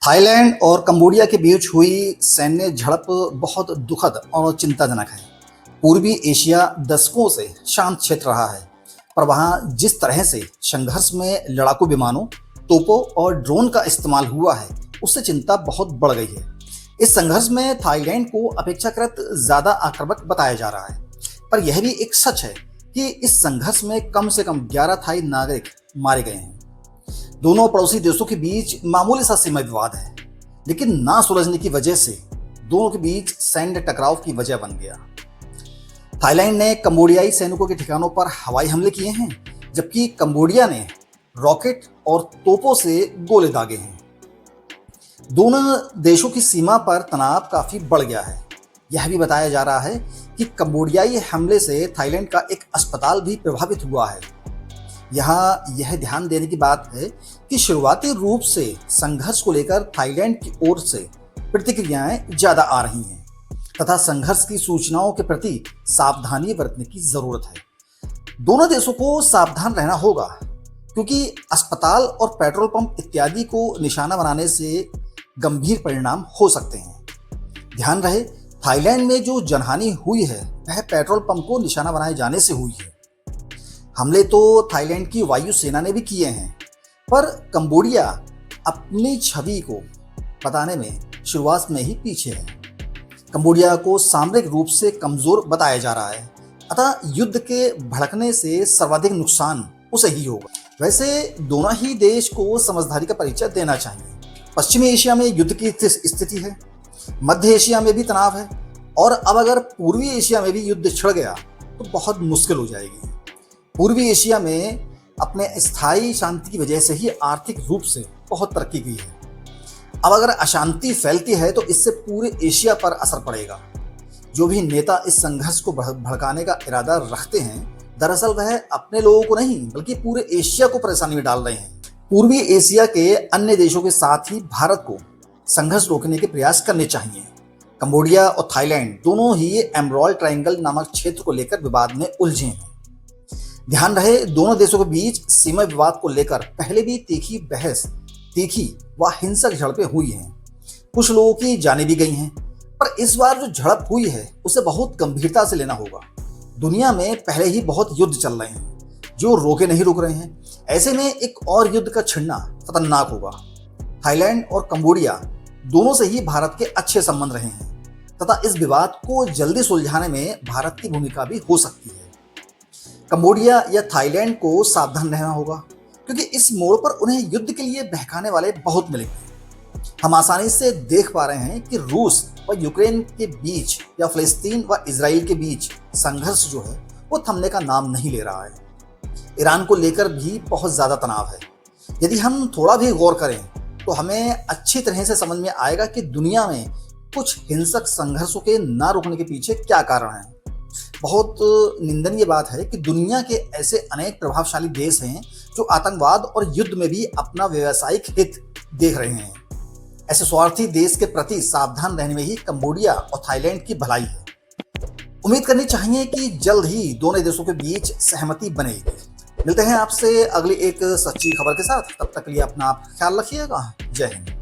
Thailand और Cambodia के बीच हुई सैन्य झड़प बहुत दुखद और चिंताजनक है। पूर्वी एशिया दशकों से शांत क्षेत्र रहा है, पर वहां जिस तरह से संघर्ष में लड़ाकू विमानों, तोपों और ड्रोन का इस्तेमाल हुआ है, उससे चिंता बहुत बढ़ गई है। इस संघर्ष में थाईलैंड को अपेक्षाकृत ज्यादा आक्रामक बताया जा रहा है, पर यह भी एक सच है कि इस संघर्ष में कम से कम 11 थाई नागरिक मारे गए हैं। दोनों पड़ोसी देशों के बीच मामूली सा सीमा विवाद है, लेकिन ना सुलझने की वजह से दोनों के बीच सैन्य टकराव की वजह बन गया। थाईलैंड ने कंबोडियाई सैनिकों के ठिकानों पर हवाई हमले किए हैं, जबकि कंबोडिया ने रॉकेट और तोपों से गोले दागे हैं। दोनों देशों की सीमा पर तनाव काफी बढ़ गया है। यह भी बताया जा रहा है कि कंबोडियाई हमले से थाईलैंड का एक अस्पताल भी प्रभावित हुआ है। यहाँ यह ध्यान देने की बात है कि शुरुआती रूप से संघर्ष को लेकर थाईलैंड की ओर से प्रतिक्रियाएं ज्यादा आ रही हैं तथा संघर्ष की सूचनाओं के प्रति सावधानी बरतने की जरूरत है। दोनों देशों को सावधान रहना होगा, क्योंकि अस्पताल और पेट्रोल पंप इत्यादि को निशाना बनाने से गंभीर परिणाम हो सकते हैं। ध्यान रहे, थाईलैंड में जो जनहानि हुई है वह पेट्रोल पंप को निशाना बनाए जाने से हुई है। हमले तो थाईलैंड की वायु सेना ने भी किए हैं, पर कंबोडिया अपनी छवि को बताने में शुरुआत में ही पीछे है। कंबोडिया को सामरिक रूप से कमजोर बताया जा रहा है, अतः युद्ध के भड़कने से सर्वाधिक नुकसान उसे ही होगा। वैसे दोनों ही देश को समझदारी का परिचय देना चाहिए। पश्चिमी एशिया में युद्ध की स्थिति है, मध्य एशिया में भी तनाव है, और अब अगर पूर्वी एशिया में भी युद्ध छिड़ गया तो बहुत मुश्किल हो जाएगी। पूर्वी एशिया में अपने स्थायी शांति की वजह से ही आर्थिक रूप से बहुत तरक्की की है। अब अगर अशांति फैलती है तो इससे पूरे एशिया पर असर पड़ेगा। जो भी नेता इस संघर्ष को भड़काने का इरादा रखते हैं, दरअसल वह अपने लोगों को नहीं बल्कि पूरे एशिया को परेशानी में डाल रहे हैं। पूर्वी एशिया के अन्य देशों के साथ ही भारत को संघर्ष रोकने के प्रयास करने चाहिए। कंबोडिया और थाईलैंड दोनों ही एमरल्ड ट्रायंगल नामक क्षेत्र को लेकर विवाद में उलझे हैं। ध्यान रहे, दोनों देशों के बीच सीमा विवाद को लेकर पहले भी तीखी व हिंसक झड़पें हुई हैं। कुछ लोगों की जानें भी गई हैं, पर इस बार जो झड़प हुई है उसे बहुत गंभीरता से लेना होगा। दुनिया में पहले ही बहुत युद्ध चल रहे हैं जो रोके नहीं रुक रहे हैं। ऐसे में एक और युद्ध का छिड़ना खतरनाक होगा। थाईलैंड और कंबोडिया दोनों से ही भारत के अच्छे संबंध रहे हैं तथा इस विवाद को जल्दी सुलझाने में भारत की भूमिका भी हो सकती है। कंबोडिया या थाईलैंड को सावधान रहना होगा, क्योंकि इस मोड़ पर उन्हें युद्ध के लिए बहकाने वाले बहुत मिलेंगे। हम आसानी से देख पा रहे हैं कि रूस व यूक्रेन के बीच या फिलिस्तीन व इजराइल के बीच संघर्ष जो है वो थमने का नाम नहीं ले रहा है। ईरान को लेकर भी बहुत ज्यादा तनाव है। यदि हम थोड़ा भी गौर करें तो हमें अच्छी तरह से समझ में आएगा कि दुनिया में कुछ हिंसक संघर्षों के ना रुकने के पीछे क्या कारण है। बहुत निंदनीय बात है कि दुनिया के ऐसे अनेक प्रभावशाली देश हैं जो आतंकवाद और युद्ध में भी अपना व्यावसायिक हित देख रहे हैं। ऐसे स्वार्थी देश के प्रति सावधान रहने में ही कंबोडिया और थाईलैंड की भलाई है। उम्मीद करनी चाहिए कि जल्द ही दोनों देशों के बीच सहमति बनेगी। मिलते हैं आपसे अगली एक सच्ची खबर के साथ। तब तक के लिए अपना ख्याल रखिएगा। जय हिंद।